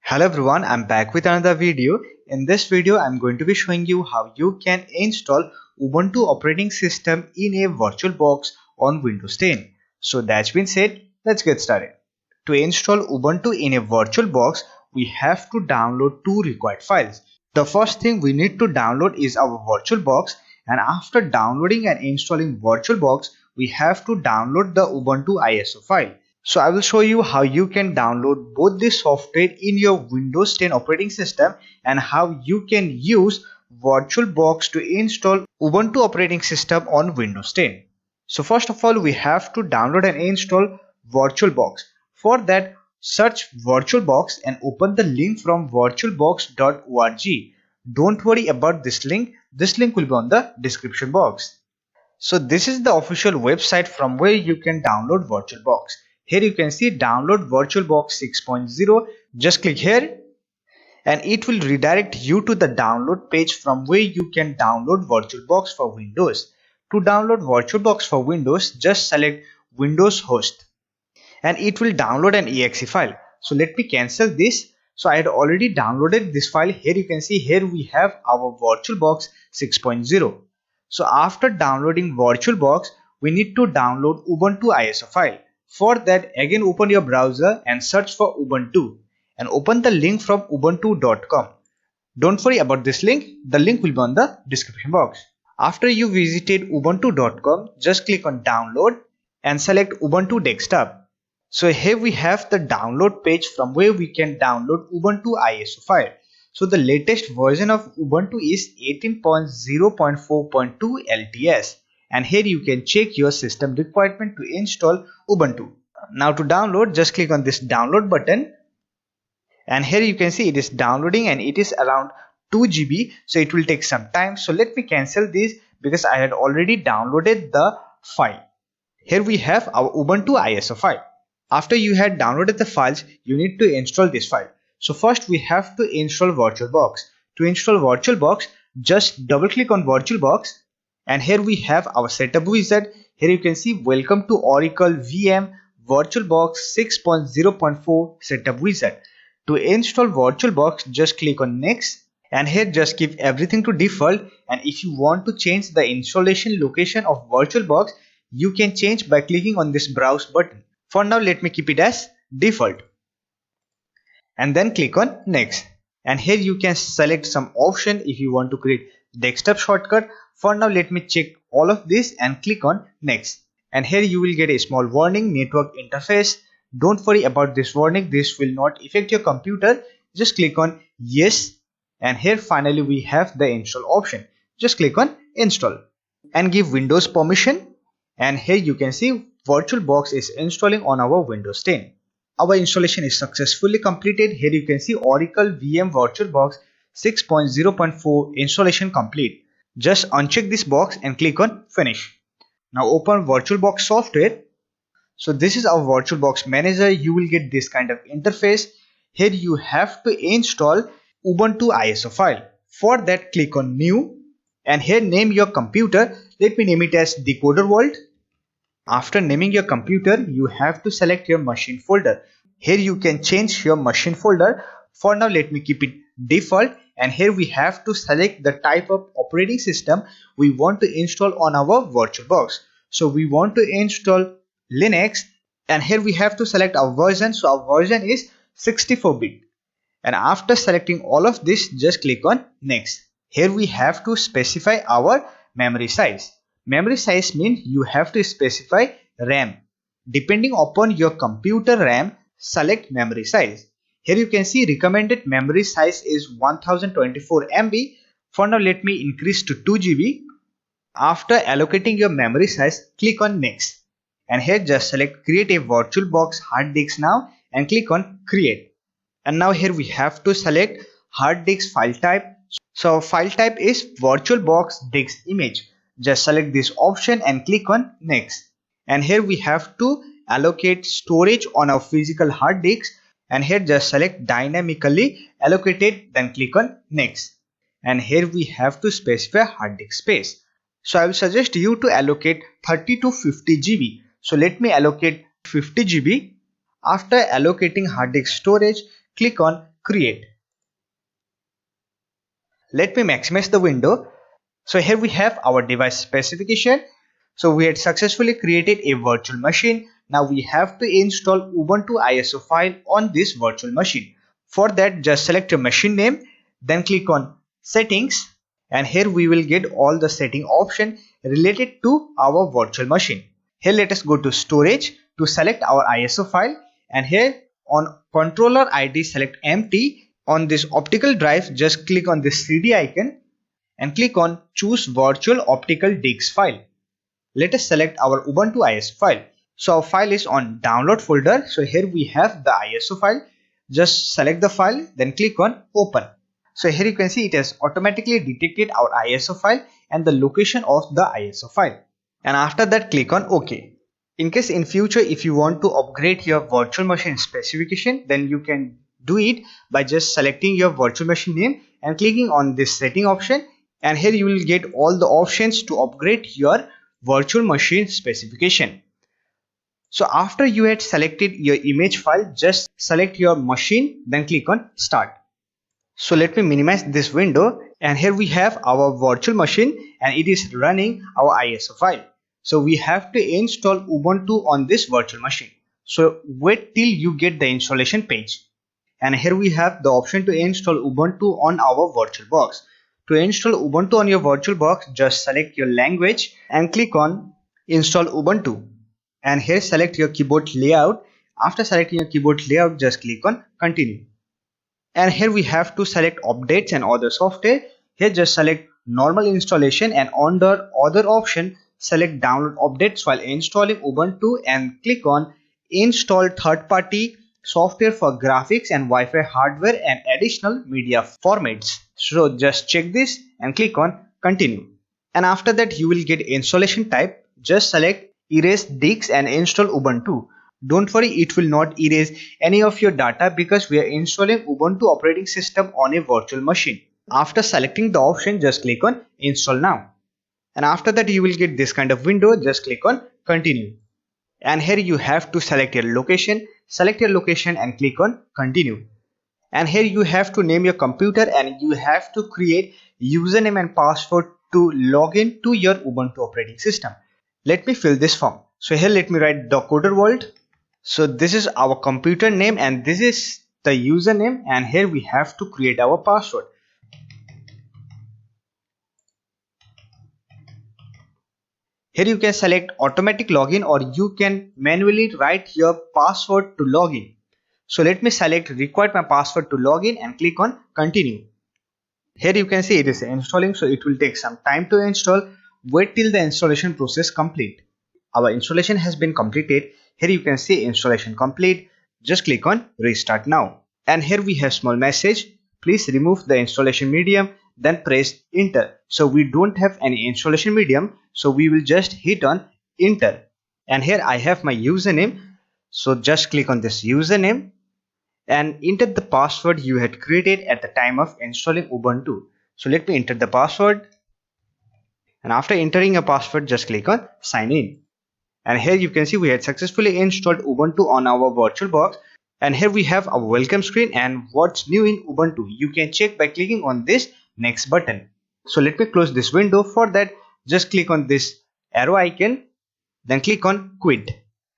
Hello everyone, I'm back with another video. In this video, I'm going to be showing you how you can install Ubuntu operating system in a VirtualBox on Windows 10. So that's been said, let's get started. To install Ubuntu in a VirtualBox, we have to download two required files. The first thing we need to download is our VirtualBox, and after downloading and installing VirtualBox, we have to download the Ubuntu ISO file. So I will show you how you can download both the software in your Windows 10 operating system and how you can use VirtualBox to install Ubuntu operating system on Windows 10. So first of all, we have to download and install VirtualBox. For that, search VirtualBox and open the link from virtualbox.org. Don't worry about this link will be on the description box. So this is the official website from where you can download VirtualBox. Here you can see download VirtualBox 6.0. Just click here and it will redirect you to the download page from where you can download VirtualBox for Windows. To download VirtualBox for Windows, just select Windows host and it will download an exe file. So let me cancel this. So I had already downloaded this file. Here you can see here we have our VirtualBox 6.0. So after downloading VirtualBox, we need to download Ubuntu ISO file. For that, again open your browser and search for Ubuntu and open the link from ubuntu.com. Don't worry about this link, the link will be on the description box. After you visited ubuntu.com, just click on download and select Ubuntu desktop. So here we have the download page from where we can download Ubuntu ISO file. So the latest version of Ubuntu is 18.0.4.2 LTS. And here you can check your system requirement to install Ubuntu. Now to download, just click on this download button and here you can see it is downloading and it is around 2 GB, so it will take some time. So let me cancel this because I had already downloaded the file. Here we have our Ubuntu ISO file. After you had downloaded the files, you need to install this file. So first we have to install VirtualBox. To install VirtualBox, just double click on VirtualBox. And here we have our setup wizard. Here you can see welcome to Oracle VM VirtualBox 6.0.4 setup wizard. To install VirtualBox, just click on next and here just keep everything to default, and if you want to change the installation location of VirtualBox, you can change by clicking on this browse button. For now, let me keep it as default and then click on next, and here you can select some option if you want to create desktop shortcut. For now, let me check all of this and click on next, and here you will get a small warning, network interface. Don't worry about this warning, this will not affect your computer. Just click on yes, and here finally we have the install option. Just click on install and give Windows permission, and here you can see VirtualBox is installing on our Windows 10. Our installation is successfully completed. Here you can see Oracle VM VirtualBox 6.0.4 installation complete. Just uncheck this box and click on finish. Now open VirtualBox software. So this is our VirtualBox manager. You will get this kind of interface. Here you have to install Ubuntu ISO file. For that, click on new and here name your computer. Let me name it as Decoder World. After naming your computer, you have to select your machine folder. Here you can change your machine folder. For now, let me keep it default, and here we have to select the type of operating system we want to install on our VirtualBox. So we want to install Linux, and here we have to select our version. So our version is 64-bit, and after selecting all of this, just click on next. Here we have to specify our memory size. Memory size means you have to specify RAM. Depending upon your computer RAM, select memory size. Here you can see recommended memory size is 1024 MB. For now, let me increase to 2 GB. After allocating your memory size, click on next. And here just select create a VirtualBox hard disk now and click on create. And now here we have to select hard disk file type. So file type is VirtualBox disk image. Just select this option and click on next. And here we have to allocate storage on our physical hard disk. And here just select dynamically allocated, then click on next. And here we have to specify hard disk space. So I will suggest you to allocate 30 to 50 GB. So let me allocate 50 GB. After allocating hard disk storage, click on create. Let me maximize the window. So here we have our device specification. So we had successfully created a virtual machine. Now we have to install Ubuntu ISO file on this virtual machine. For that, just select your machine name, then click on settings, and here we will get all the setting option related to our virtual machine. Here let us go to storage to select our ISO file, and here on controller ID select empty. On this optical drive, just click on this CD icon and click on choose virtual optical disk file. Let us select our Ubuntu ISO file. So our file is on download folder. So here we have the ISO file. Just select the file, then click on open. So here you can see it has automatically detected our ISO file and the location of the ISO file. And after that, click on OK. In case in future if you want to upgrade your virtual machine specification, then you can do it by just selecting your virtual machine name and clicking on this setting option, and here you will get all the options to upgrade your virtual machine specification. So after you had selected your image file, just select your machine, then click on start. So let me minimize this window, and here we have our virtual machine and it is running our ISO file. So we have to install Ubuntu on this virtual machine. So wait till you get the installation page. And here we have the option to install Ubuntu on our VirtualBox. To install Ubuntu on your VirtualBox, just select your language and click on install Ubuntu. And here select your keyboard layout. After selecting your keyboard layout, just click on continue. And here we have to select updates and other software. Here just select normal installation, and under other option select download updates while installing Ubuntu and click on install third-party software for graphics and Wi-Fi hardware and additional media formats. So just check this and click on continue. And after that you will get installation type. Just select erase disk and install Ubuntu. Don't worry, it will not erase any of your data because we are installing Ubuntu operating system on a virtual machine. After selecting the option, just click on install now. And after that you will get this kind of window. Just click on continue. And here you have to select your location. Select your location and click on continue. And here you have to name your computer and you have to create username and password to log in to your Ubuntu operating system. Let me fill this form. So here let me write Decoder World. So this is our computer name and this is the username, and here we have to create our password. Here you can select automatic login or you can manually write your password to login. So let me select required my password to login and click on continue. Here you can see it is installing, so it will take some time to install. Wait till the installation process complete. Our installation has been completed. Here you can see installation complete. Just click on restart now. And here we have small message. Please remove the installation medium, then press enter. So we don't have any installation medium, so we will just hit on enter. And here I have my username, so just click on this username and enter the password you had created at the time of installing Ubuntu. So let me enter the password, and after entering a password, just click on sign in. And here you can see we had successfully installed Ubuntu on our VirtualBox. And here we have our welcome screen and what's new in Ubuntu. You can check by clicking on this next button. So let me close this window. For that, just click on this arrow icon, then click on quit.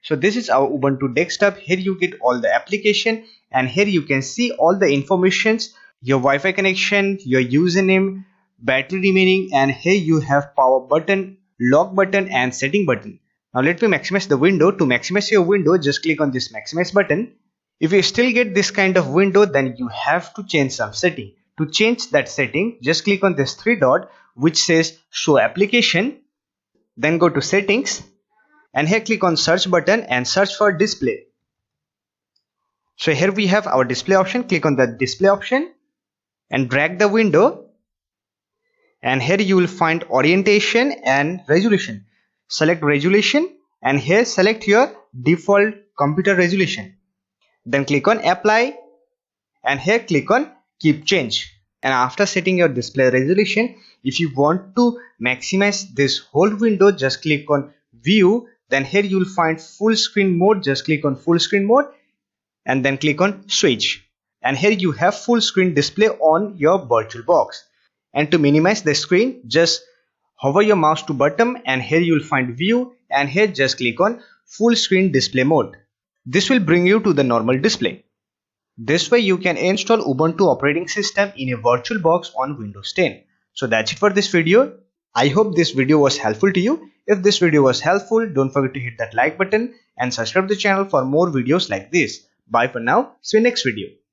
So this is our Ubuntu desktop. Here you get all the application, and here you can see all the informations, your Wi-Fi connection, your username, battery remaining, and here you have power button, lock button and setting button. Now let me maximize the window. To maximize your window, just click on this maximize button. If you still get this kind of window, then you have to change some setting. To change that setting, just click on this three dot which says show application, then go to settings, and here click on search button and search for display. So here we have our display option. Click on the display option and drag the window, and here you will find orientation and resolution. Select resolution and here select your default computer resolution. Then click on apply and here click on keep change. And after setting your display resolution, if you want to maximize this whole window, just click on view. Then here you will find full screen mode. Just click on full screen mode and then click on switch. and here you have full screen display on your VirtualBox. And to minimize the screen, just hover your mouse to bottom and here you will find view, and here just click on full screen display mode. This will bring you to the normal display. This way you can install Ubuntu operating system in a VirtualBox on Windows 10. So that's it for this video. I hope this video was helpful to you. If this video was helpful, don't forget to hit that like button and subscribe to the channel for more videos like this. Bye for now. See you next video.